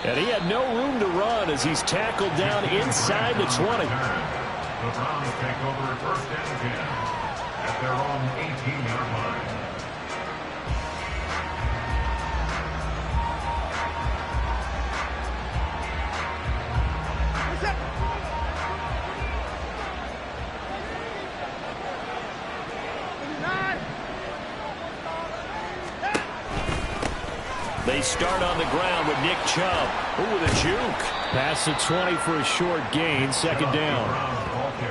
And he had no room to run as he's tackled down inside the 20. The Browns take over first and 10 at their own 18-yard line. They start on the ground with Nick Chubb. Ooh, with a juke. Pass the 20 for a short gain, second down.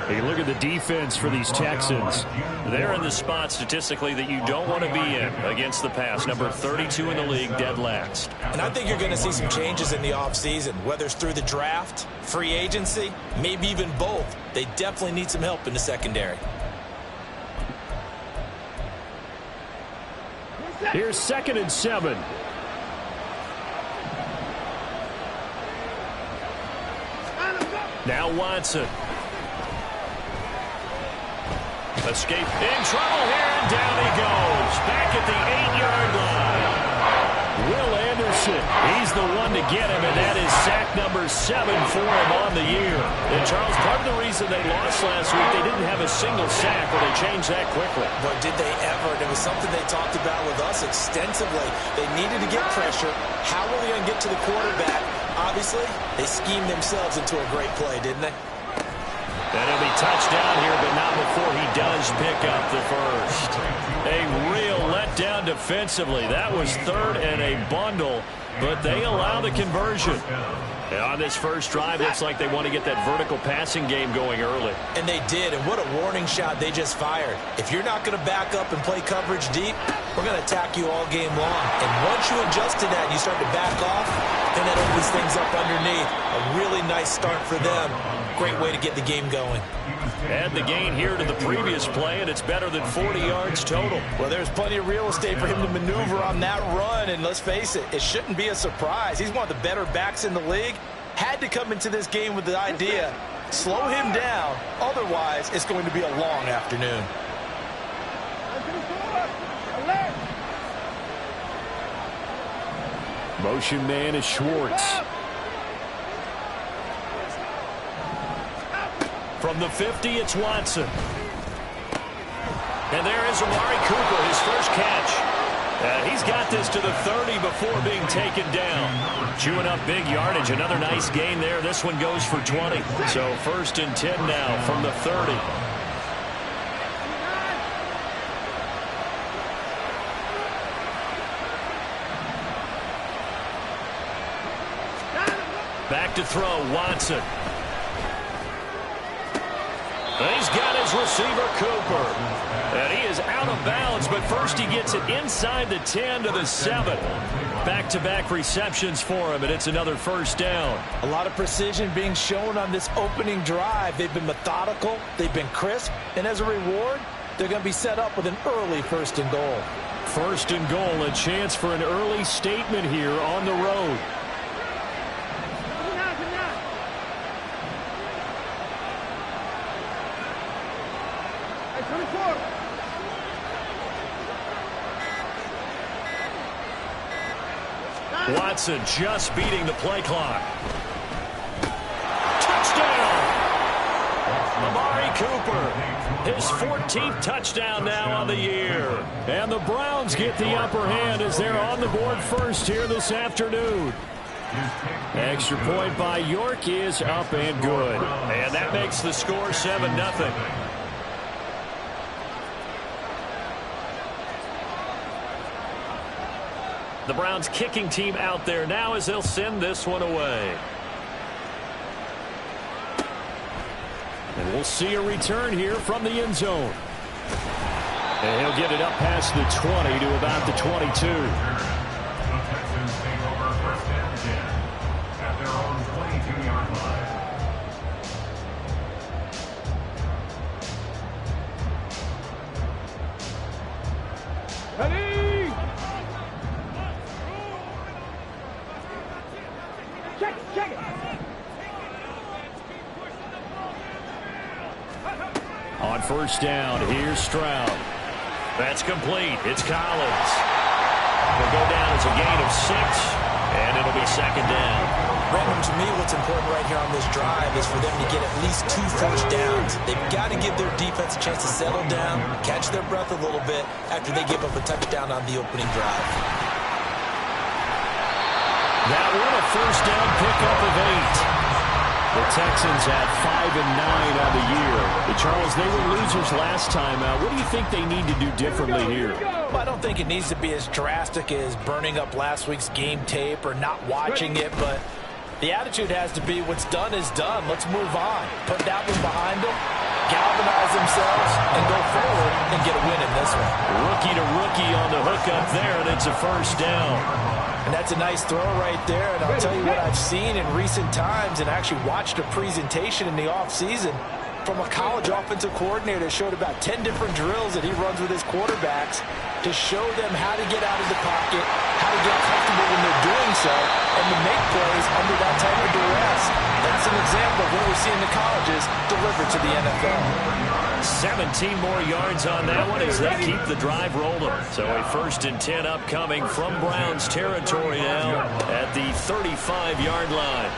Hey, look at the defense for these Texans. They're in the spot statistically that you don't want to be in against the pass. Number 32 in the league, dead last. And I think you're going to see some changes in the offseason, whether it's through the draft, free agency, maybe even both. They definitely need some help in the secondary. Here's 2nd and 7. Now Watson. Escape in trouble here, and down he goes. Back at the 8-yard line. Will Anderson, he's the one to get him, and that is sack number 7 for him on the year. And Charles, part of the reason they lost last week, they didn't have a single sack, but they changed that quickly. But did they ever? It was something they talked about with us extensively. They needed to get pressure. How were they going to get to the quarterback? Obviously, they schemed themselves into a great play, didn't they? And he'll be touchdown here, but not before he does pick up the first. A real letdown defensively. That was 3rd and a bundle, but they allow the conversion. And on this first drive, looks like they want to get that vertical passing game going early. And they did, and what a warning shot they just fired. If you're not going to back up and play coverage deep, we're going to attack you all game long. And once you adjust to that and you start to back off, then that opens things up underneath. A really nice start for them. Great way to get the game going. Add the gain here to the previous play, and it's better than 40 yards total. Well, there's plenty of real estate for him to maneuver on that run, and let's face it, it shouldn't be a surprise. He's one of the better backs in the league. Had to come into this game with the idea, slow him down, otherwise it's going to be a long afternoon. Motion man is Schwartz. From the 50, it's Watson. And there is Amari Cooper, his first catch. He's got this to the 30 before being taken down. Chewing up big yardage. Another nice gain there. This one goes for 20. So 1st and 10 now from the 30. Back to throw, Watson. He's got his receiver, Cooper. And he is out of bounds, but first he gets it inside the 10 to the 7. Back-to-back receptions for him, and it's another first down. A lot of precision being shown on this opening drive. They've been methodical, they've been crisp, and as a reward, they're going to be set up with an early 1st and goal. 1st and goal, a chance for an early statement here on the road. Watson just beating the play clock. Touchdown! Amari Cooper, his 14th touchdown now on the year. And the Browns get the upper hand as they're on the board first here this afternoon. Extra point by York is up and good. And that makes the score 7-0. The Browns kicking team out there now as they'll send this one away. And we'll see a return here from the end zone. And he'll get it up past the 20 to about the 22. The Texans take over 1st and 10 at their own 22-yard line. Ready? Check it. On first down, here's Stroud. That's complete. It's Collins. Will go down as a gain of 6, and it'll be 2nd down. to me, what's important right here on this drive is for them to get at least 2 first downs. They've got to give their defense a chance to settle down, catch their breath a little bit after they give up a touchdown on the opening drive. That one a first down pickup of 8. The Texans at 5-9 on the year. Charles, they were losers last time out. What do you think they need to do differently here? Well, I don't think it needs to be as drastic as burning up last week's game tape or not watching it, but the attitude has to be what's done is done. Let's move on. Put that one behind them, galvanize themselves, and go forward and get a win in this one. Rookie to rookie on the hookup there, and it's a first down. And that's a nice throw right there. And I'll tell you what I've seen in recent times and actually watched a presentation in the offseason from a college offensive coordinator that showed about 10 different drills that he runs with his quarterbacks to show them how to get out of the pocket, how to get comfortable when they're doing so, and to make plays under that type of duress. That's an example of what we see in the colleges delivered to the NFL. 17 more yards on that one as they keep the drive rolling. So a 1st and 10 upcoming from Browns territory now at the 35-yard line.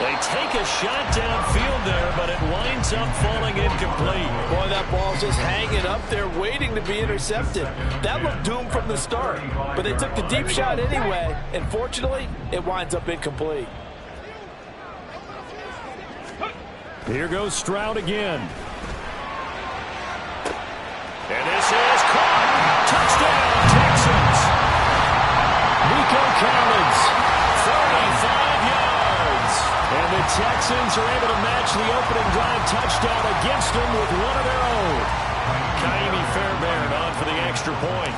They take a shot downfield there, but it winds up falling incomplete. Boy, that ball's just hanging up there waiting to be intercepted. That looked doomed from the start, but they took the deep shot anyway, and fortunately, it winds up incomplete. Here goes Stroud again. And this is caught. Touchdown, Texans. Nico Collins, 35 yards. And the Texans are able to match the opening drive touchdown against them with one of their own. Kaimi Fairbairn on for the extra point.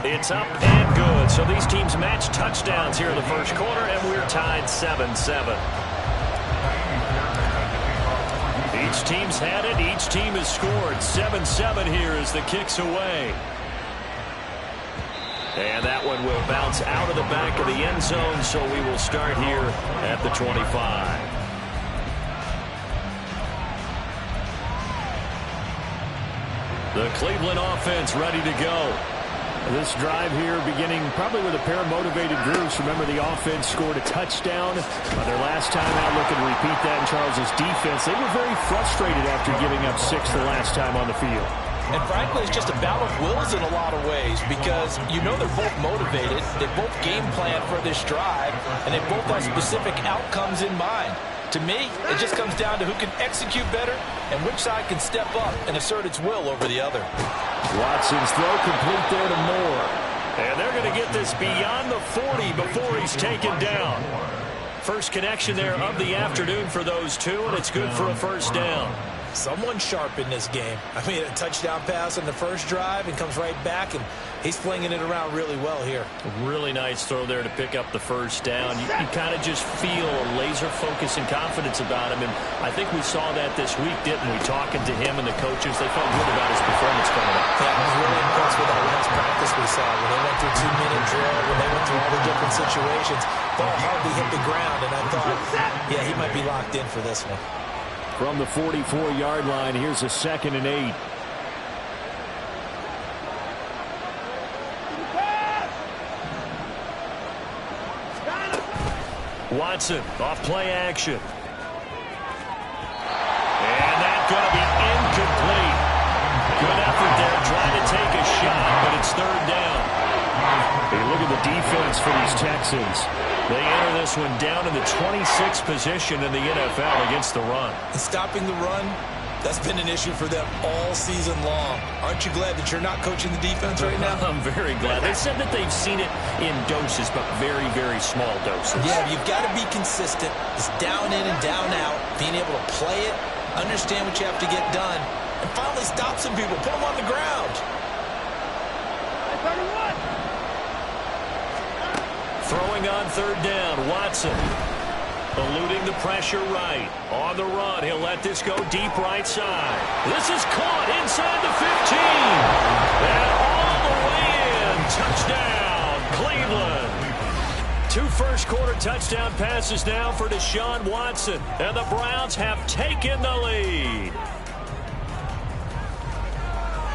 It's up and good. So these teams match touchdowns here in the first quarter, and we're tied 7-7. Each team's had it. Each team has scored. 7-7 here as the kick's away. And that one will bounce out of the back of the end zone, so we will start here at the 25. The Cleveland offense ready to go. This drive here beginning probably with a pair of motivated groups. Remember, the offense scored a touchdown their last time out. Looking to repeat that in Charles's defense. They were very frustrated after giving up 6 the last time on the field. And frankly, it's just a battle of wills in a lot of ways because you know they're both motivated. They both game plan for this drive, and they both have specific outcomes in mind. To me, it just comes down to who can execute better and which side can step up and assert its will over the other. Watson's throw complete there to Moore. And they're going to get this beyond the 40 before he's taken down. First connection there of the afternoon for those two, and it's good for a first down. Someone sharp in this game. I mean, a touchdown pass on the first drive and comes right back, and he's flinging it around really well here. Really nice throw there to pick up the first down. You kind of just feel a laser focus and confidence about him, and I think we saw that this week, didn't we? Talking to him and the coaches, they felt good about his performance coming up. Yeah, I was really impressed with that last practice we saw when they went through 2-minute drill, when they went through all the different situations. Ball hardly hit the ground, and I thought, yeah, he might be locked in for this one. From the 44-yard line, here's a 2nd and 8. Watson off play action. And that's going to be incomplete. Good effort there trying to take a shot, but it's 3rd down. Hey, look at the defense for these Texans. They enter this one down in the 26th position in the NFL against the run. And stopping the run, that's been an issue for them all season long. Aren't you glad that you're not coaching the defense right now? I'm very glad. They said that they've seen it in doses, but very, very small doses. Yeah, you've got to be consistent. It's down in and down out, being able to play it, understand what you have to get done, and finally stop some people, put them on the ground. Throwing on 3rd down, Watson. Eluding the pressure right. On the run, he'll let this go deep right side. This is caught inside the 15. And all the way in. Touchdown, Cleveland. 2 first-quarter touchdown passes now for Deshaun Watson. And the Browns have taken the lead.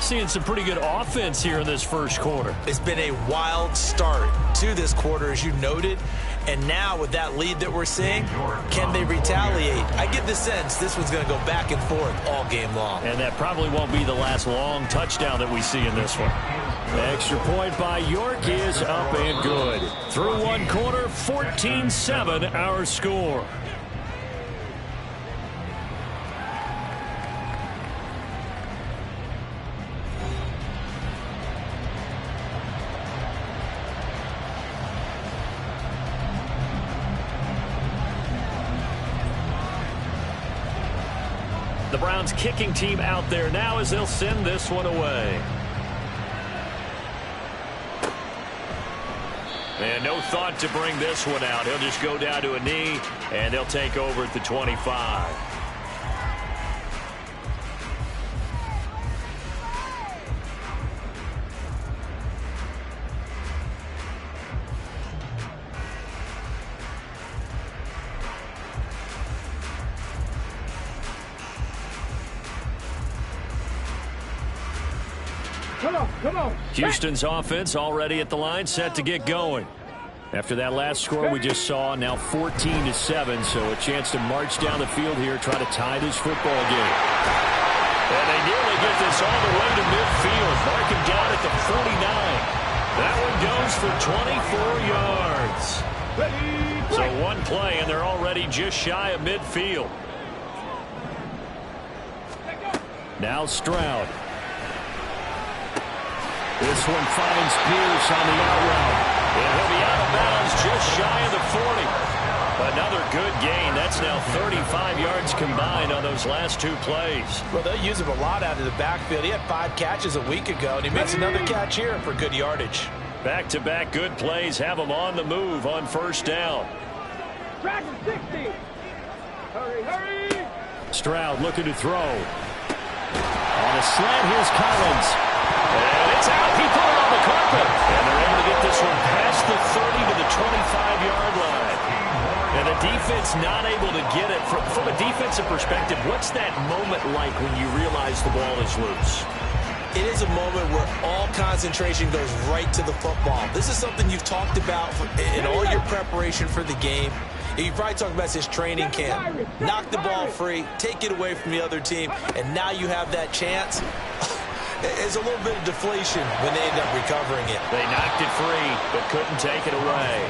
seeing some pretty good offense here in this first quarter. It's been a wild start to this quarter, as you noted. And now with that lead that we're seeing, can they retaliate? I get the sense this one's going to go back and forth all game long. And that probably won't be the last long touchdown that we see in this one. Extra point by York is up and good. Through one quarter, 14-7 our score. The Browns kicking team out there now as they'll send this one away. And no thought to bring this one out. He'll just go down to a knee, and they'll take over at the 25. Come on. Houston's offense already at the line, set to get going. After that last score we just saw, now 14-7, so a chance to march down the field here, try to tie this football game. And they nearly get this all the way to midfield, marking down at the 49. That one goes for 24 yards. So one play, and they're already just shy of midfield. Now Stroud. This one finds Pierce on the out route. And he'll be out of bounds just shy of the 40. Another good gain. That's now 35 yards combined on those last two plays. Well, they'll use him a lot out of the backfield. He had 5 catches a week ago, and he makes another catch here for good yardage. Back-to-back good plays have him on the move on first down. Track 60. Hurry. Stroud looking to throw. On a slant, here's Collins. And it's out. He put it on the carpet. And they're able to get this one past the 30 to the 25-yard line. And the defense not able to get it. From a defensive perspective, what's that moment like when you realize the ball is loose? It is a moment where all concentration goes right to the football. This is something you've talked about in all your preparation for the game. You probably talked about this training camp. Knock the ball free, take it away from the other team, and now you have that chance. It's a little bit of deflation when they end up recovering it. They knocked it free, but couldn't take it away.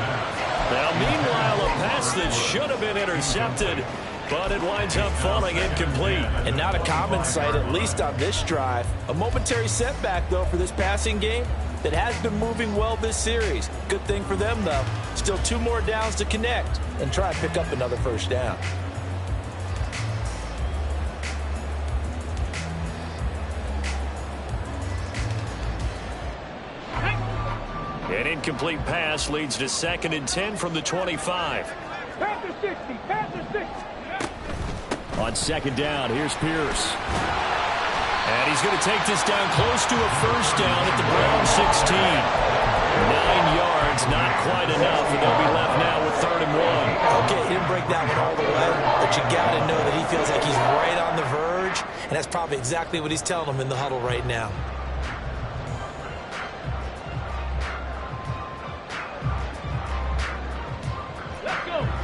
Now, meanwhile, a pass that should have been intercepted, but it winds up falling incomplete. And not a common sight, at least on this drive. A momentary setback, though, for this passing game that has been moving well this series. Good thing for them, though. Still 2 more downs to connect and try and pick up another first down. An incomplete pass leads to 2nd and 10 from the 25. Pass to 60. On 2nd down, here's Pierce. And he's going to take this down close to a first down at the Browns 16. 9 yards, not quite enough, and they'll be left now with 3rd and 1. Okay, he didn't break that one all the way, but you got to know that he feels like he's right on the verge, and that's probably exactly what he's telling them in the huddle right now.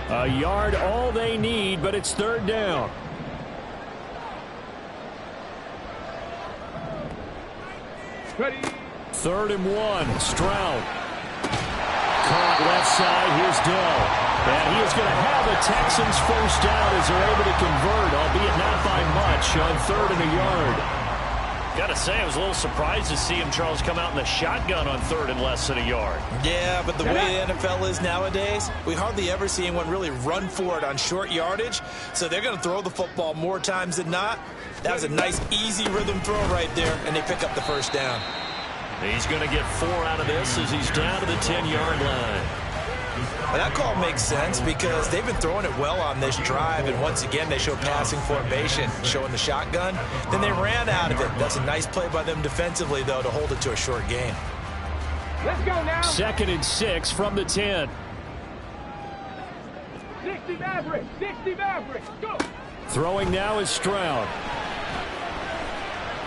A yard all they need, but it's 3rd down. Ready. 3rd and 1, Stroud. Caught left side, here's Dell. And he is going to have a Texans first down as they're able to convert, albeit not by much, on 3rd and a yard. Got to say, I was a little surprised to see him, Charles, come out in the shotgun on 3rd and less than a yard. Yeah, but the way the NFL is nowadays, we hardly ever see anyone really run for it on short yardage, so they're going to throw the football more times than not. That was a nice, easy rhythm throw right there, and they pick up the first down. He's going to get 4 out of this as he's down to the 10-yard line. And that call makes sense because they've been throwing it well on this drive, and once again they show passing formation, showing the shotgun. Then they ran out of it. That's a nice play by them defensively, though, to hold it to a short game. Let's go now. 2nd and 6 from the 10. 60 Mavericks. Go. Throwing now is Stroud.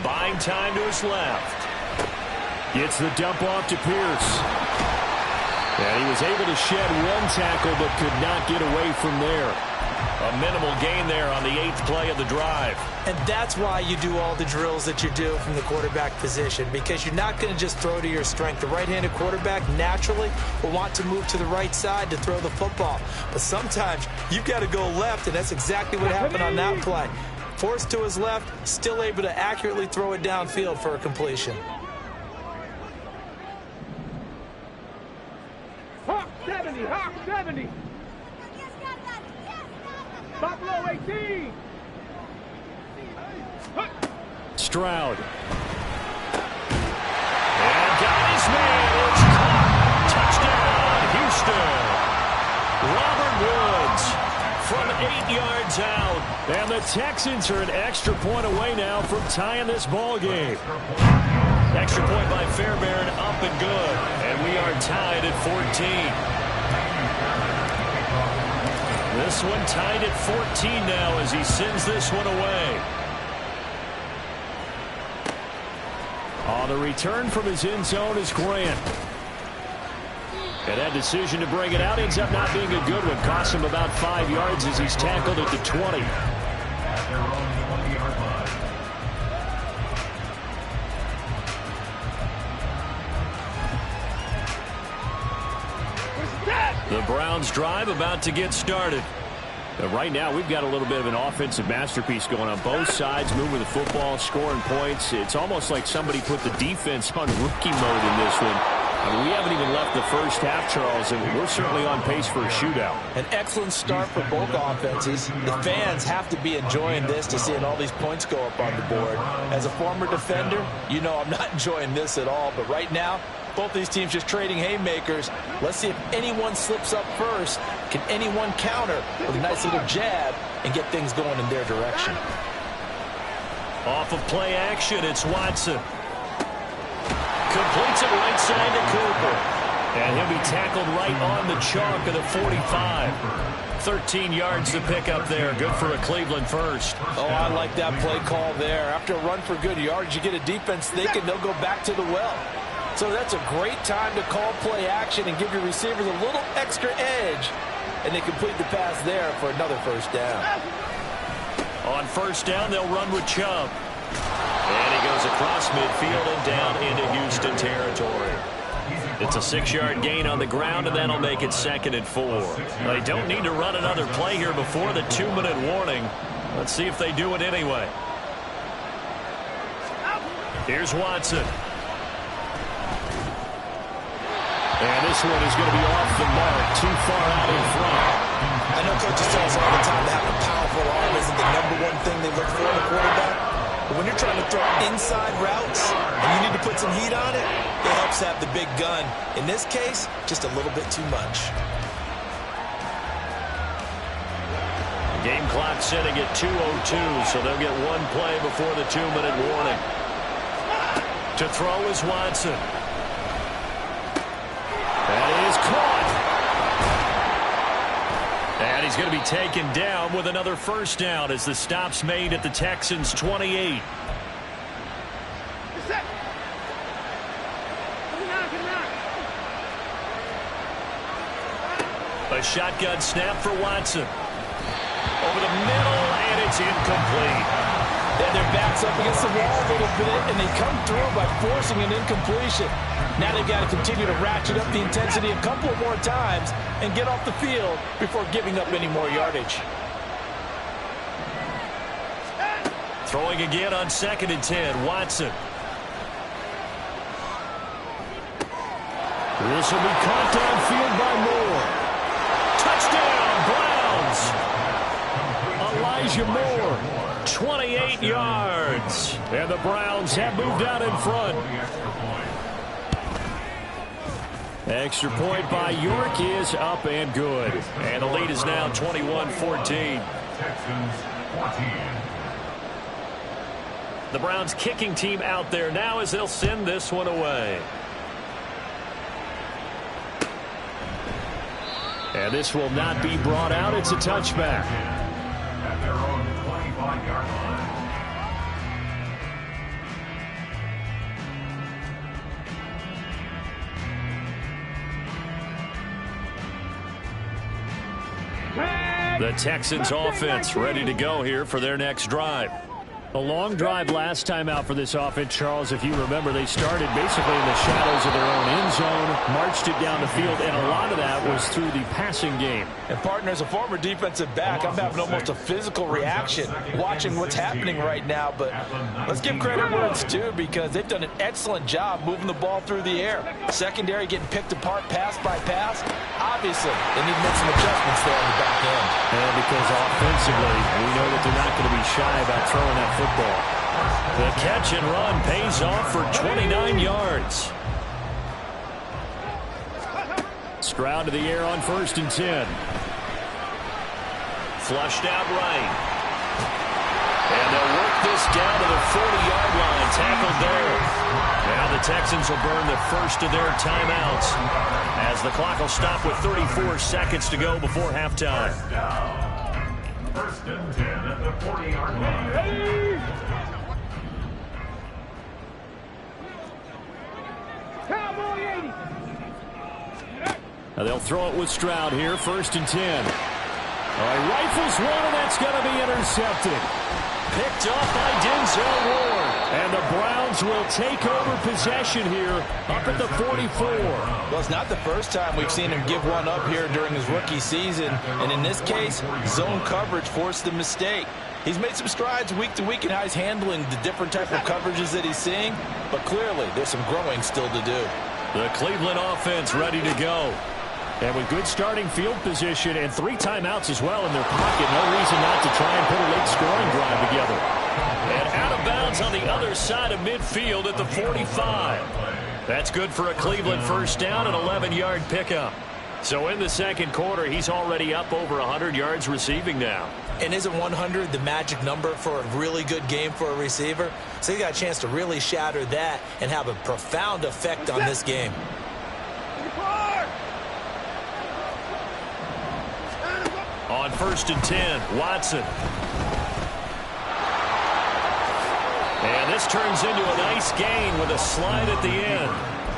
buying time to his left. Gets the dump off to Pierce. And he was able to shed one tackle but could not get away from there. A minimal gain there on the 8th play of the drive. And that's why you do all the drills that you do from the quarterback position, because you're not going to just throw to your strength. The right-handed quarterback naturally will want to move to the right side to throw the football. But sometimes you've got to go left, and that's exactly what happened on that play. Forced to his left, still able to accurately throw it downfield for a completion. Hawk 70, Hawk 70. Buffalo 18. Stroud. And got his man. It's caught. Touchdown, Houston. Robert Woods from 8 yards out. And the Texans are an extra point away now from tying this ball game. Extra point by Fairbairn, up and good. And we are tied at 14. This one tied at 14 now as he sends this one away. On the return from his end zone is Grant. And that decision to bring it out ends up not being a good one. Costs him about 5 yards as he's tackled at the 20. At their own 20-yard line. The Browns drive about to get started. But right now, we've got a little bit of an offensive masterpiece going on both sides, moving the football, scoring points. It's almost like somebody put the defense on rookie mode in this one. I mean, we haven't even left the first half, Charles, and we're certainly on pace for a shootout. An excellent start for both offenses. The fans have to be enjoying this to seeing all these points go up on the board. As a former defender, you know I'm not enjoying this at all, but right now, both these teams just trading haymakers. Let's see if anyone slips up first. Can anyone counter with a nice little jab and get things going in their direction? Off of play action, it's Watson. Completes it right side to Cooper. And he'll be tackled right on the chalk of the 45. 13 yards to pick up there. Good for a Cleveland first. Oh, I like that play call there. After a run for good yards, you get a defense thinking they'll go back to the well. So that's a great time to call play action and give your receivers a little extra edge. And they complete the pass there for another first down. On first down, they'll run with Chubb. And he goes across midfield and down into Houston territory. It's a 6-yard gain on the ground, and that'll make it 2nd and 4. They don't need to run another play here before the 2-minute warning. Let's see if they do it anyway. Here's Watson. And this one is going to be off the mark, too far out in front. I know coaches tell us all the time that having a powerful arm isn't the #1 thing they look for in a quarterback. But when you're trying to throw inside routes and you need to put some heat on it, it helps have the big gun. In this case, just a little bit too much. Game clock setting at 2:02, so they'll get one play before the 2-minute warning. To throw is Watson. That is caught. And he's going to be taken down with another first down as the stop's made at the Texans' 28. A shotgun snap for Watson. Over the middle, and it's incomplete. Then their backs up against the wall a little bit, and they come through by forcing an incompletion. Now they've got to continue to ratchet up the intensity a couple of more times and get off the field before giving up any more yardage. Throwing again on 2nd and 10, Watson. This will be caught downfield by Moore. Touchdown, Browns! Elijah Moore, 28 yards. And the Browns have moved out in front. Extra point by York is up and good. And the lead is now 21-14. Texans 14. The Browns kicking team out there now as they'll send this one away. And this will not be brought out. It's a touchback. At their own 25-yard The Texans offense ready to go here for their next drive. A long drive last time out for this offense, Charles. If you remember, they started basically in the shadows of their own end zone, marched it down the field, and a lot of that was through the passing game. And, partner, as a former defensive back, I'm having almost a physical reaction watching what's happening right now. But let's give credit where it's due, because they've done an excellent job moving the ball through the air. Secondary getting picked apart pass by pass. Obviously, they need to make some adjustments there on the back end. And because offensively, we know that they're not going to be shy about throwing that football. The catch and run pays off for 29 yards. Stroud to the air on 1st and 10. Flushed out right. And they'll work this down to the 40-yard line. Tackled there. Now the Texans will burn the first of their timeouts as the clock will stop with 34 seconds to go before halftime. 1st and 10 at the 40-yard line. Cowboy 80. Now they'll throw it with Stroud here, 1st and 10. Rifles one, and that's going to be intercepted. Picked off by Denzel Ward. And the Browns will take over possession here up at the 44. Well, it's not the first time we've seen him give one up here during his rookie season. And in this case, zone coverage forced the mistake. He's made some strides week to week in how he's handling the different type of coverages that he's seeing. But clearly, there's some growing still to do. The Cleveland offense ready to go. And with good starting field position and 3 timeouts as well in their pocket, no reason not to try and put a late scoring drive together. And out of bounds on the other side of midfield at the 45. That's good for a Cleveland first down, an 11-yard pickup. So in the second quarter, he's already up over 100 yards receiving now. And isn't 100 the magic number for a really good game for a receiver? So he got a chance to really shatter that and have a profound effect on this game. On 1st and 10, Watson. And this turns into a nice gain with a slide at the end.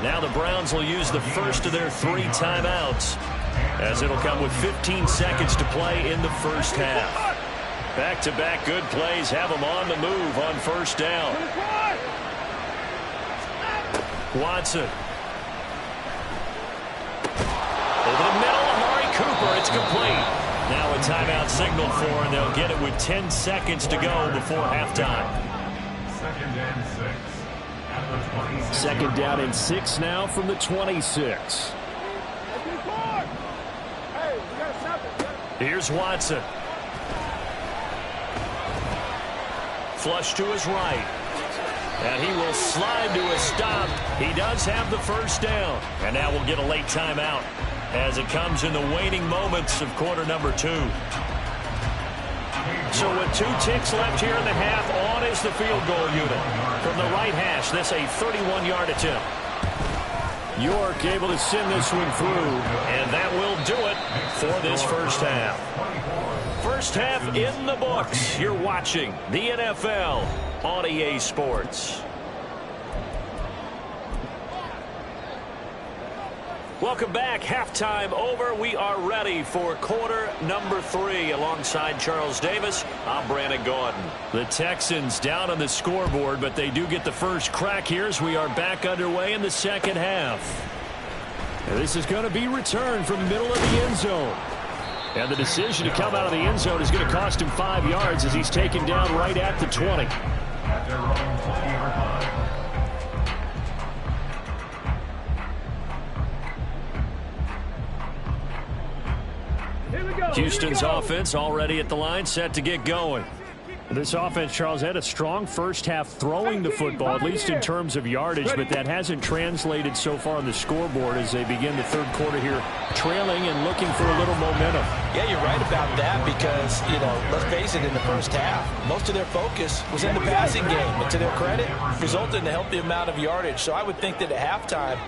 Now the Browns will use the first of their 3 timeouts, as it'll come with 15 seconds to play in the first half. Back-to-back good plays have them on the move on 1st down. Watson. Over the middle, Amari Cooper. It's complete. Now a timeout signal for, and they'll get it with 10 seconds to go before halftime. 2nd down and 6 now from the 26. Here's Watson. Flush to his right. And he will slide to a stop. He does have the first down. And now we'll get a late timeout as it comes in the waning moments of quarter number 2. So with 2 ticks left here in the half, on is the field goal unit. From the right hash, this a 31-yard attempt. York able to send this one through, and that will do it for this first half. First half in the books. You're watching the NFL on EA Sports. Welcome back. Halftime over. We are ready for quarter number 3. Alongside Charles Davis, I'm Brandon Gaudin. The Texans down on the scoreboard, but they do get the first crack here as we are back underway in the second half. And this is going to be returned from the middle of the end zone. And the decision to come out of the end zone is going to cost him 5 yards as he's taken down right at the 20. At their own 20-yard line. Houston's offense already at the line, set to get going. This offense, Charles, had a strong first half throwing the football, at least in terms of yardage, but that hasn't translated so far on the scoreboard as they begin the third quarter here, trailing and looking for a little momentum. Yeah, you're right about that because, let's face it, in the first half, most of their focus was in the passing game. And to their credit, resulted in a healthy amount of yardage. So I would think that at halftime,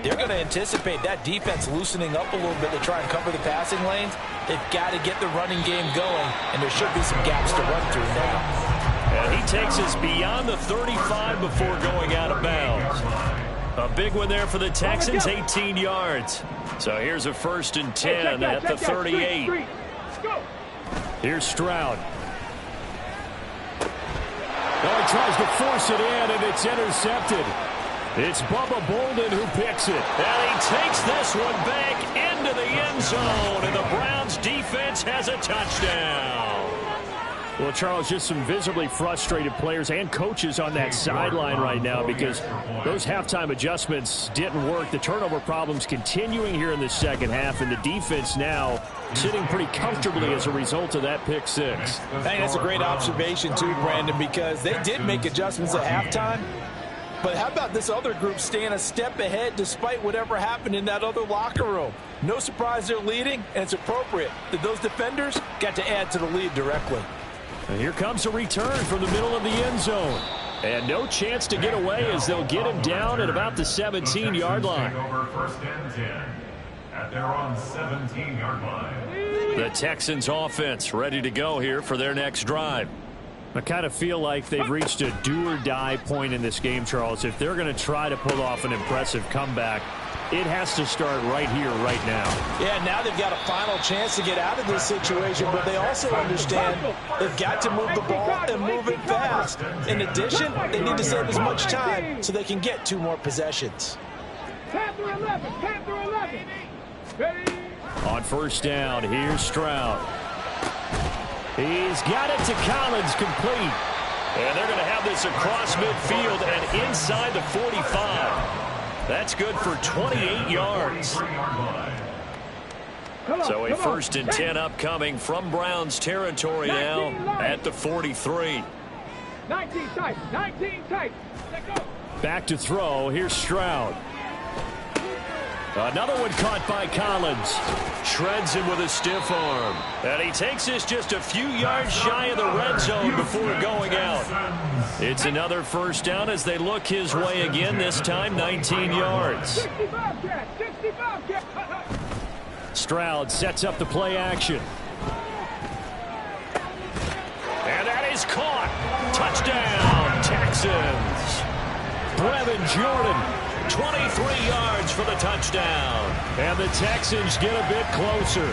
they're going to anticipate that defense loosening up a little bit to try and cover the passing lanes. They've got to get the running game going, and there should be some gaps to run through now. And he takes us beyond the 35 before going out of bounds. A big one there for the Texans, 18 yards. So here's a 1st and 10 at the 38. Here's Stroud. Oh, he tries to force it in, and it's intercepted. It's Bubba Bolden who picks it. And he takes this one back into the end zone, and the Browns defense has a touchdown. Well, Charles, just some visibly frustrated players and coaches on that sideline right now because those halftime adjustments didn't work. The turnover problems continuing here in the second half, and the defense now sitting pretty comfortably as a result of that pick six. I think that's a great observation too, Brandon, because they did make adjustments at halftime. But how about this other group staying a step ahead despite whatever happened in that other locker room? No surprise they're leading, and it's appropriate that those defenders got to add to the lead directly. And here comes a return from the middle of the end zone. And no chance to get away as they'll get him down at about the 17-yard line. First and 10 at their own 17-yard line. The Texans offense ready to go here for their next drive. I kind of feel like they've reached a do-or-die point in this game, Charles. If they're going to try to pull off an impressive comeback, it has to start right here, right now. Yeah, now they've got a final chance to get out of this situation, but they also understand they've got to move the ball and move it fast. In addition, they need to save as much time so they can get 2 more possessions. 10 through 11, 10 through 11. Ready? On first down, here's Stroud. He's got it to Collins, complete. And they're going to have this across midfield and inside the 45. That's good for 28 yards. So a first and 10 upcoming from Browns territory now at the 43. 19 tight, 19 tight. Let go. Back to throw. Here's Stroud. Another one caught by Collins. Shreds him with a stiff arm. And he takes this just a few yards shy of the red zone before going out. It's another first down as they look his way again, this time 19 yards. 65 cat, 65 cat. Stroud sets up the play action. And that is caught. Touchdown, Texans. Brevin Jordan. 23 yards for the touchdown. And the Texans get a bit closer.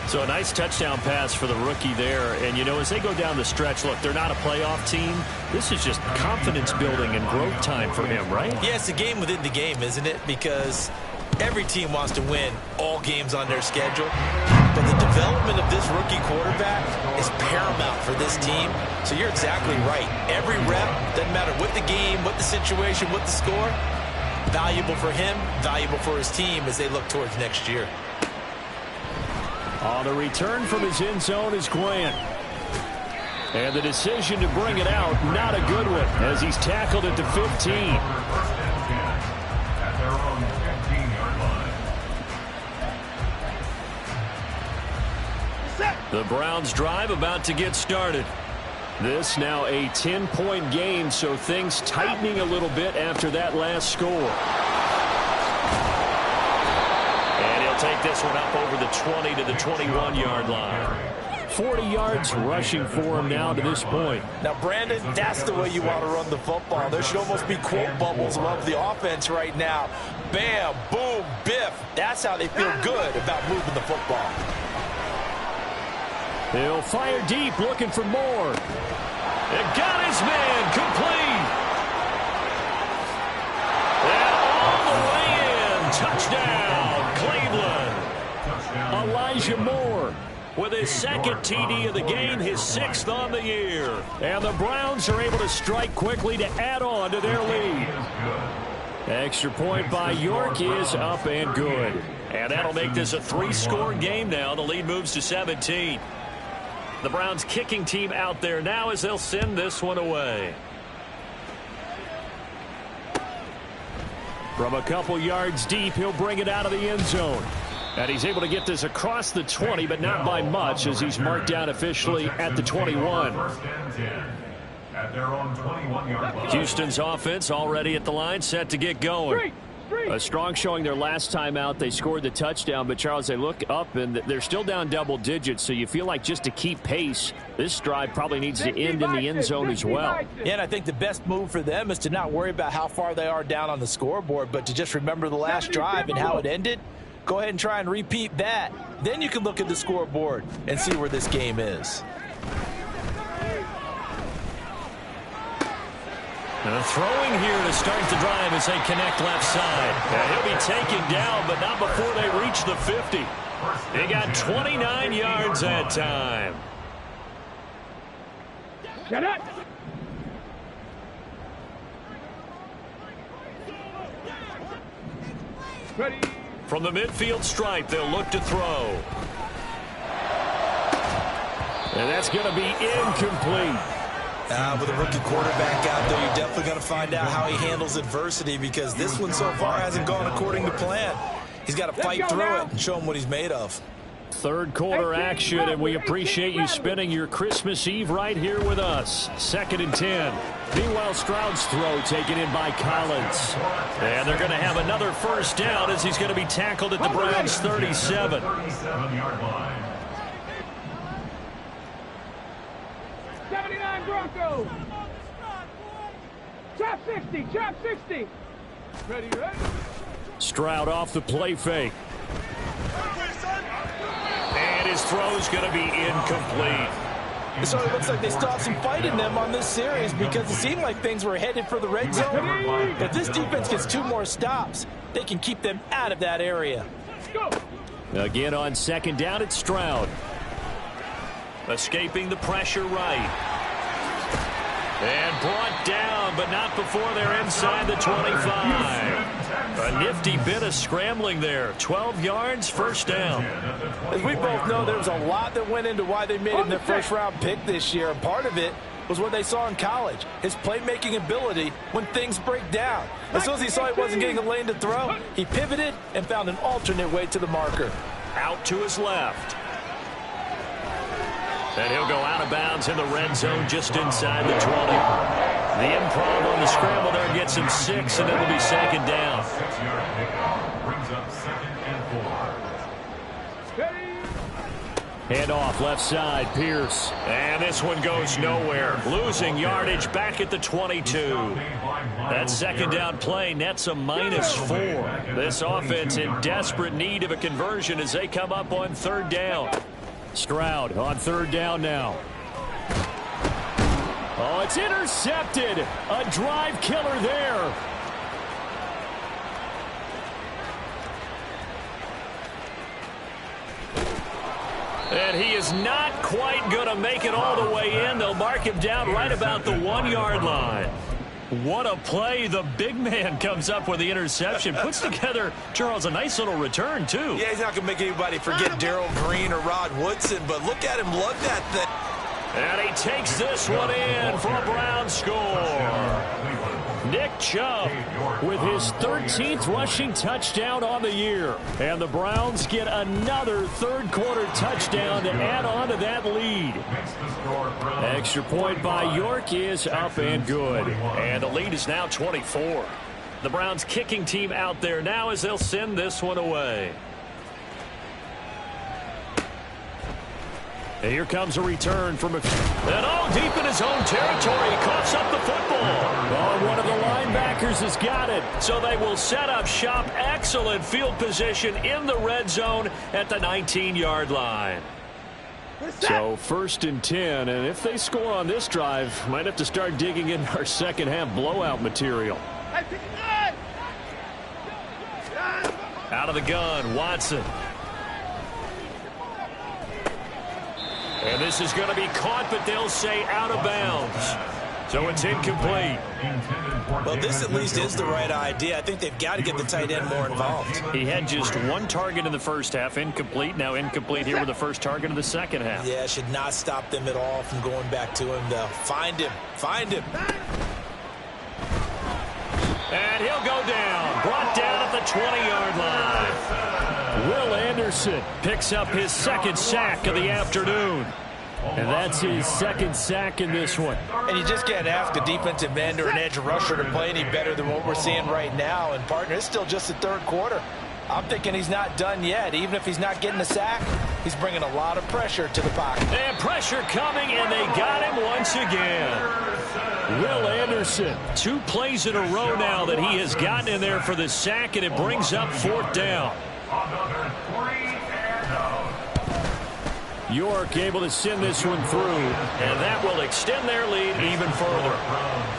So a nice touchdown pass for the rookie there. And, you know, as they go down the stretch, look, they're not a playoff team. This is just confidence building and growth time for him, right? Yeah, it's a game within the game, isn't it? Because every team wants to win all games on their schedule. But the development of this rookie quarterback is paramount for this team. So you're exactly right. Every rep, doesn't matter what the game, what the situation, what the score, valuable for him, valuable for his team as they look towards next year. On the return from his end zone is Grant. And the decision to bring it out, not a good one, as he's tackled at the 15. The Browns drive about to get started. This now a 10-point game, so things tightening a little bit after that last score. And he'll take this one up over the 20 to the 21-yard line. 40 yards rushing for him now to this point. Now, Brandon, that's the way you want to run the football. There should almost be quote bubbles above the offense right now. Bam, boom, biff. That's how they feel good about moving the football. He'll fire deep, looking for more. And got his man, complete. And all the way in, touchdown, Cleveland. Elijah Moore with his second TD of the game, his 6th on the year. And the Browns are able to strike quickly to add on to their lead. Extra point by York is up and good. And that'll make this a 3-score game now. The lead moves to 17. The Browns kicking team out there now as they'll send this one away. From a couple yards deep, he'll bring it out of the end zone. And he's able to get this across the 20, but not by much as he's marked down officially at the 21. Houston's offense already at the line, set to get going. A strong showing their last time out. They scored the touchdown, but Charles, they look up and they're still down double digits, so you feel like just to keep pace, this drive probably needs to end in the end zone as well. Yeah, and I think the best move for them is to not worry about how far they are down on the scoreboard, but to just remember the last drive and how it ended. Go ahead and try and repeat that. Then you can look at the scoreboard and see where this game is. Throwing here to start the drive as they connect left side. He'll be taken down, but not before they reach the 50. They got 29 yards that time. Get up. Ready. From the midfield stripe, they'll look to throw. And that's going to be incomplete. With a rookie quarterback out there, you're definitely going to find out how he handles adversity, because this one so far hasn't gone according to plan. He's got to fight through it and show him what he's made of. Third quarter action, and we appreciate you spending your Christmas Eve right here with us. 2nd and 10. Meanwhile, Stroud's throw taken in by Collins. And they're going to have another first down as he's going to be tackled at the Browns' 37. 37-yard line. 79 Broncos. Chop 60. Chop 60. Ready, ready. Stroud off the play fake. And his throw's going to be incomplete. So it looks like they still have some fight in them on this series, because it seemed like things were headed for the red zone. If this defense gets 2 more stops, they can keep them out of that area. Go. Again on 2nd down, it's Stroud. Escaping the pressure right. And brought down, but not before they're inside the 25. A nifty bit of scrambling there. 12 yards, first down. As we both know, there's a lot that went into why they made him their first-round pick this year. And part of it was what they saw in college, his playmaking ability when things break down. As soon as he saw he wasn't getting a lane to throw, he pivoted and found an alternate way to the marker. Out to his left. And he'll go out of bounds in the red zone just inside the 20. The improv on the scramble there gets him 6, and it'll be 2nd down. 6-yard pickup brings up 2nd and 4. Handoff left side, Pierce. And this one goes nowhere. Losing yardage back at the 22. That 2nd down play nets a -4. This offense in desperate need of a conversion as they come up on 3rd down. Stroud on 3rd down now. Oh, it's intercepted. A drive killer there. And he is not quite going to make it all the way in. They'll mark him down right about the 1-yard line. What a play. The big man comes up with the interception. Puts together, Charles, a nice little return, too. Yeah, he's not going to make anybody forget Darrell Green or Rod Woodson, but look at him lug that thing. And he takes this one in for a Brown score. Nick Chubb with his 13th rushing touchdown on the year. And the Browns get another third-quarter touchdown to add on to that lead. Extra point by York is up and good. And the lead is now 24. The Browns kicking team out there now as they'll send this one away. And here comes a return from and all deep in his own territory. He coughs up the football. Oh, one of the linebackers has got it. So they will set up shop. Excellent field position in the red zone at the 19-yard line. So 1st and 10, and if they score on this drive, might have to start digging in our second-half blowout material. Out of the gun, Watson. And this is going to be caught, but they'll say out of bounds. So it's incomplete. Well, this at least is the right idea. I think they've got to get the tight end more involved. He had just 1 target in the first half, incomplete. Now incomplete here with the first target of the second half. Yeah, should not stop them at all from going back to him, though. Find him. Find him. And he'll go down. Brought down at the 20-yard line. Will Anderson picks up his 2nd sack of the afternoon. And that's his 2nd sack in this one. And you just can't ask a defensive end or an edge rusher to play any better than what we're seeing right now. And, partner, it's still just the 3rd quarter. I'm thinking he's not done yet. Even if he's not getting a sack, he's bringing a lot of pressure to the pocket. And pressure coming, and they got him once again. Will Anderson, 2 plays in a row now that he has gotten in there for the sack, and it brings up 4th down. Another 3 and out. York able to send this one through, and that will extend their lead even further.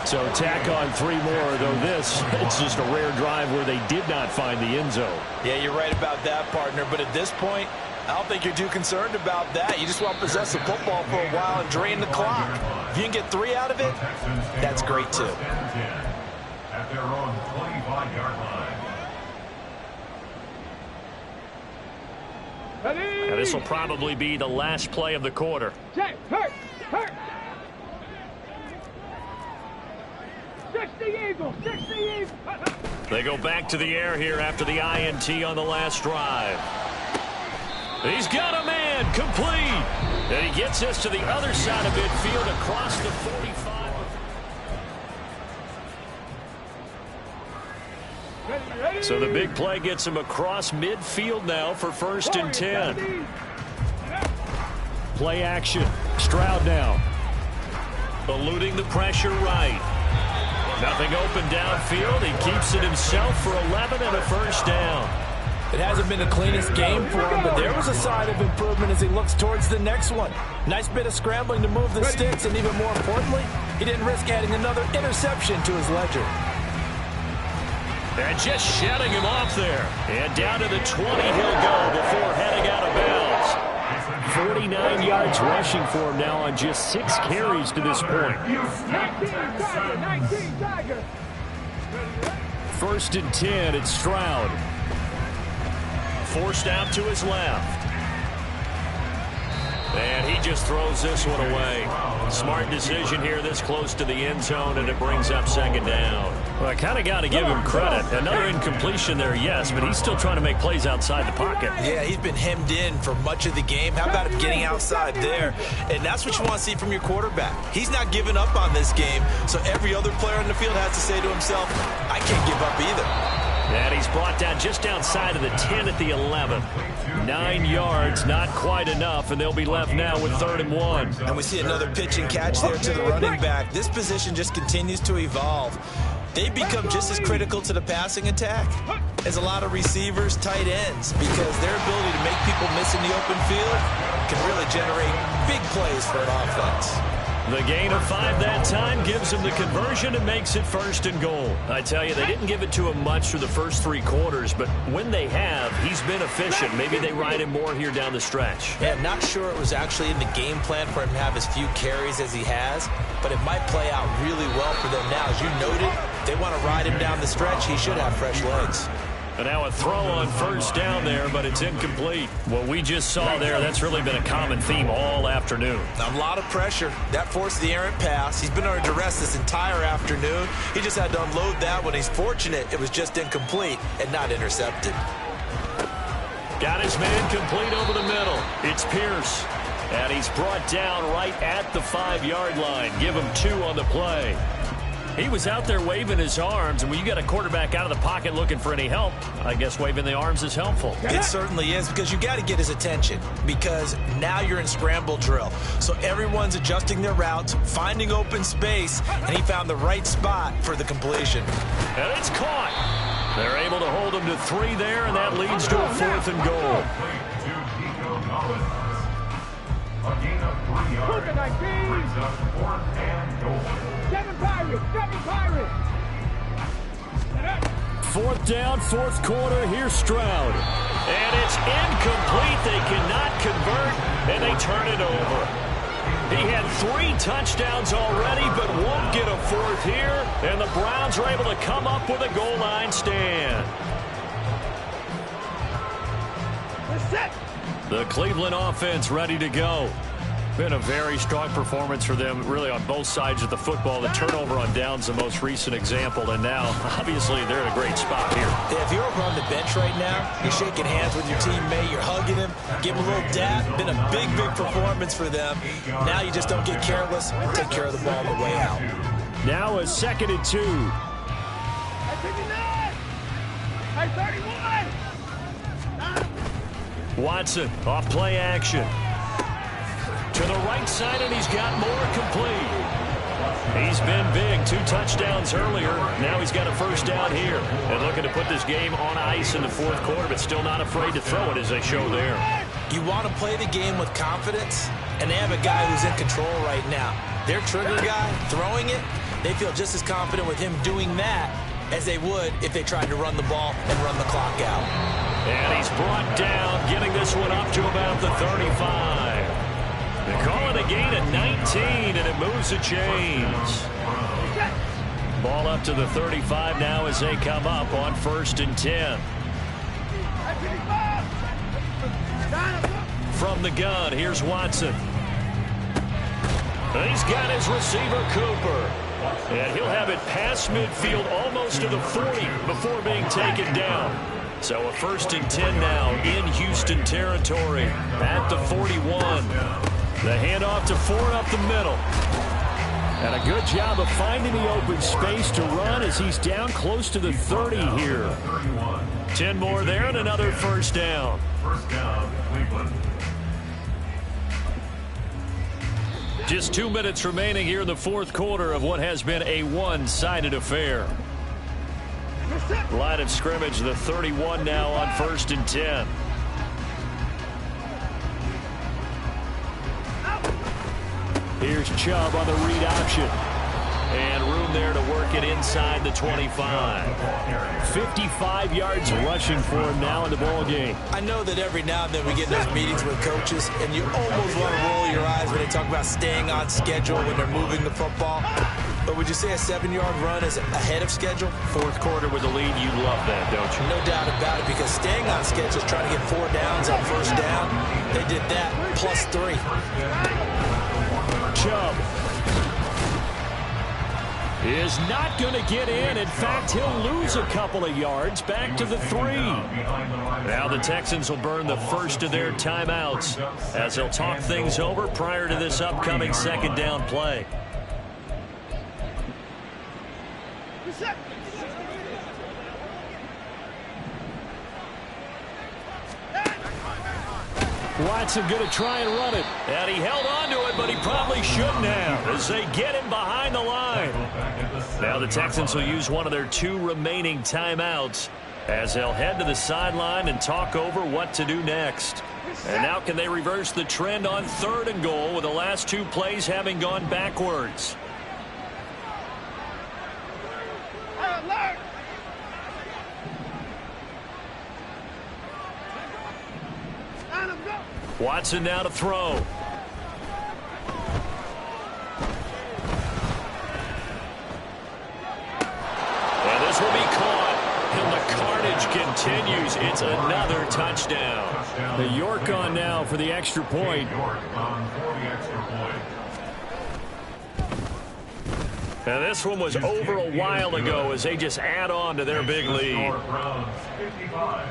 So tack on 3 more, though this, it's just a rare drive where they did not find the end zone. Yeah, you're right about that, partner. But at this point, I don't think you're too concerned about that. You just want to possess the football for a while and drain the clock. If you can get 3 out of it, that's great too. At their own 25-yard line. Now, this will probably be the last play of the quarter. Check, hurt. 60 Eagles, 60 Eagles. They go back to the air here after the INT on the last drive. He's got a man, complete. And he gets us to the other side of midfield across the 45. So the big play gets him across midfield now for 1st and 10. Play action. Stroud now. Eluding the pressure right. Nothing open downfield. He keeps it himself for 11 and a 1st down. It hasn't been the cleanest game for him, but there was a sign of improvement as he looks towards the next one. Nice bit of scrambling to move the sticks, and even more importantly, he didn't risk adding another interception to his ledger. And just shutting him off there. And down to the 20 he'll go before heading out of bounds. 49 yards rushing for him now on just 6 carries to this point. 19 Tiger. 1st and 10, it's Stroud. Forced out to his left. And he just throws this one away. Smart decision here this close to the end zone, and it brings up 2nd down. Well, I kind of got to give him credit. Another incompletion there, yes, but he's still trying to make plays outside the pocket. Yeah, he's been hemmed in for much of the game. How about him getting outside there? And that's what you want to see from your quarterback. He's not giving up on this game, so every other player on the field has to say to himself, I can't give up either. And he's brought down just outside of the 10 at the 11. 9 yards, not quite enough, and they'll be left now with 3rd and 1. And we see another pitch and catch there to the running back. This position just continues to evolve. They become just as critical to the passing attack as a lot of receivers, tight ends, because their ability to make people miss in the open field can really generate big plays for an offense. The gain of 5 that time gives him the conversion and makes it 1st and goal. I tell you, they didn't give it to him much through the first 3 quarters, but when they have, he's been efficient. Maybe they ride him more here down the stretch. Yeah, not sure it was actually in the game plan for him to have as few carries as he has, but it might play out really well for them now. As you noted, if they want to ride him down the stretch, he should have fresh legs. And now a throw on 1st down there, but it's incomplete. What we just saw there, that's really been a common theme all afternoon. A lot of pressure. That forced the errant pass. He's been under duress this entire afternoon. He just had to unload that one. He's fortunate it was just incomplete and not intercepted. Got his man complete over the middle. It's Pierce. And he's brought down right at the 5-yard line. Give him 2 on the play. He was out there waving his arms, and when you got a quarterback out of the pocket looking for any help, I guess waving the arms is helpful. It certainly is, because you got to get his attention, because now you're in scramble drill. So everyone's adjusting their routes, finding open space, and he found the right spot for the completion. And it's caught. They're able to hold him to 3 there, and that leads to a 4th and goal. A gain of 3 yards. Brings up 4th and goal. 7 Pirates, 7 Pirates. 4th down, 4th quarter. Here's Stroud. And it's incomplete. They cannot convert, and they turn it over. He had 3 touchdowns already, but won't get a 4th here. And the Browns are able to come up with a goal line stand. The Cleveland offense ready to go. Been a very strong performance for them, really, on both sides of the football. The turnover on downs, the most recent example, and now, obviously, they're in a great spot here. Yeah, if you're over on the bench right now, you're shaking hands with your teammate, you're hugging him, give him a little dap. Been a big, big performance for them. Now you just don't get careless, take care of the ball on the way out. Now a 2nd and 2. I 31. Watson off play action. To the right side, and he's got more complete. He's been big. 2 touchdowns earlier. Now he's got a first down here. And looking to put this game on ice in the fourth quarter, but still not afraid to throw it as they show there. You want to play the game with confidence, and they have a guy who's in control right now. Their trigger guy, throwing it, they feel just as confident with him doing that as they would if they tried to run the ball and run the clock out. And he's brought down, getting this one up to about the 35. They call it a gain of 19, and it moves the chains. Ball up to the 35 now as they come up on 1st and 10. From the gun, here's Watson. He's got his receiver, Cooper. And he'll have it past midfield almost to the 40 before being taken down. So a 1st and 10 now in Houston territory at the 41. The handoff to Ford up the middle. And a good job of finding the open space to run as he's down close to the 30 here. 10 more there and another first down. First down, Cleveland. Just 2 minutes remaining here in the fourth quarter of what has been a one-sided affair. Line of scrimmage, the 31 now on 1st and 10. Here's Chubb on the read option. And room there to work it inside the 25. 55 yards rushing for him now in the ball game. I know that every now and then we get in those meetings with coaches, and you almost want to roll your eyes when they talk about staying on schedule when they're moving the football. But would you say a 7-yard run is ahead of schedule? Fourth quarter with the lead, you love that, don't you? No doubt about it, because staying on schedule is trying to get 4 downs on first down. They did that plus 3. Chubb is not going to get in. In fact, he'll lose a couple of yards back to the 3. Now the Texans will burn the first of their timeouts as they'll talk things over prior to this upcoming second down play. Watson going to try and run it. And he held on to it, but he probably shouldn't have as they get him behind the line. Now the Texans will use one of their 2 remaining timeouts as they'll head to the sideline and talk over what to do next. And now can they reverse the trend on 3rd and goal with the last 2 plays having gone backwards? Watson now to throw. And this will be caught. And the carnage continues. It's another touchdown. The York on now for the extra point. And this one was over a while ago as they just add on to their big lead. 55,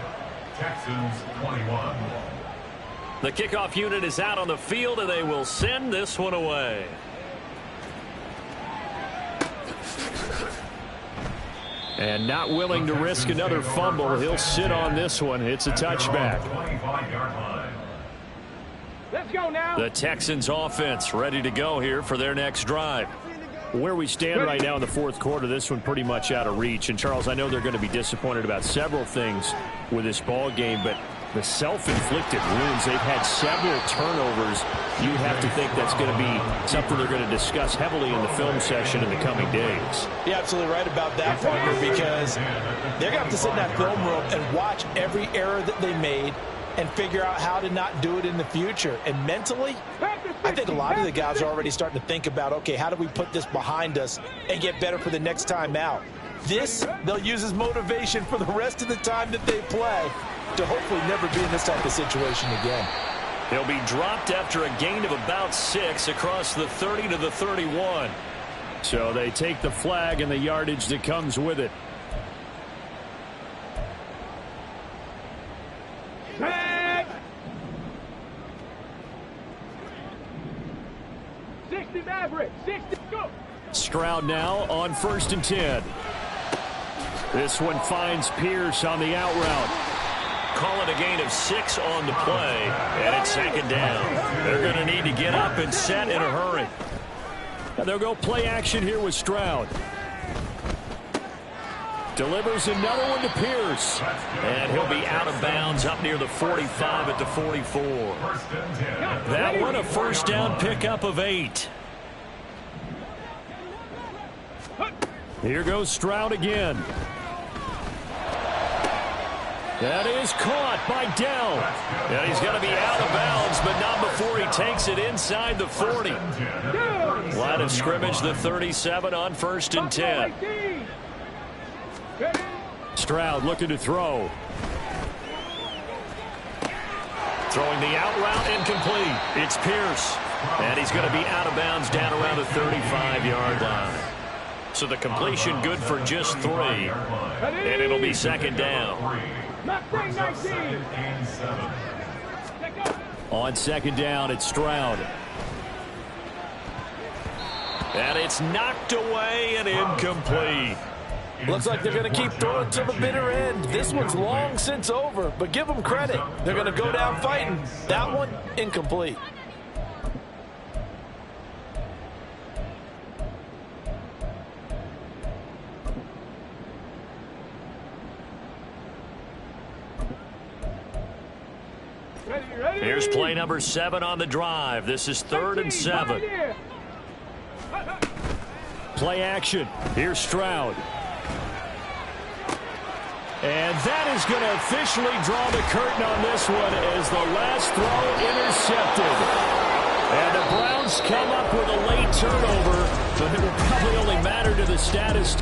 Texans 21. The kickoff unit is out on the field, and they will send this one away. And not willing to risk another fumble, he'll sit on this one. It's a touchback. Let's go now. The Texans offense ready to go here for their next drive. Where we stand right now in the fourth quarter, this one pretty much out of reach. And, Charles, I know they're going to be disappointed about several things with this ball game, but the self-inflicted wounds, they've had several turnovers. You have to think that's going to be something they're going to discuss heavily in the film session in the coming days. You're absolutely right about that, partner, because they're going to have to sit in that film room and watch every error that they made and figure out how to not do it in the future. And mentally, I think a lot of the guys are already starting to think about, okay, how do we put this behind us and get better for the next time out? This, they'll use as motivation for the rest of the time that they play to hopefully never be in this type of situation again. He'll be dropped after a gain of about 6 across the 30 to the 31. So they take the flag and the yardage that comes with it. Tag! 60 Maverick, 60, go! Stroud now on 1st and 10. This one finds Pierce on the out route. Call it a gain of 6 on the play, and it's second down. They're going to need to get up and set in a hurry. And they'll go play action here with Stroud. Delivers another one to Pierce. And he'll be out of bounds up near the 45 at the 44. That one a first down pickup of 8. Here goes Stroud again. That is caught by Dell. And he's going to be out of bounds, but not before he takes it inside the 40. Line of scrimmage, the 37 on 1st and 10. Stroud looking to throw. Throwing the out route incomplete. It's Pierce. And he's going to be out of bounds down around the 35-yard line. So the completion good for just 3. And it'll be 2nd down. On 2nd down, it's Stroud. And it's knocked away and incomplete. Looks like they're going to keep throwing to the bitter end. This one's long since over, but give them credit. They're going to go down fighting. That one, incomplete. Here's play number 7 on the drive. This is 3rd and 7. Play action. Here's Stroud. And that is going to officially draw the curtain on this one as the last throw intercepted. And the Browns come up with a late turnover, but it will probably only matter to the status.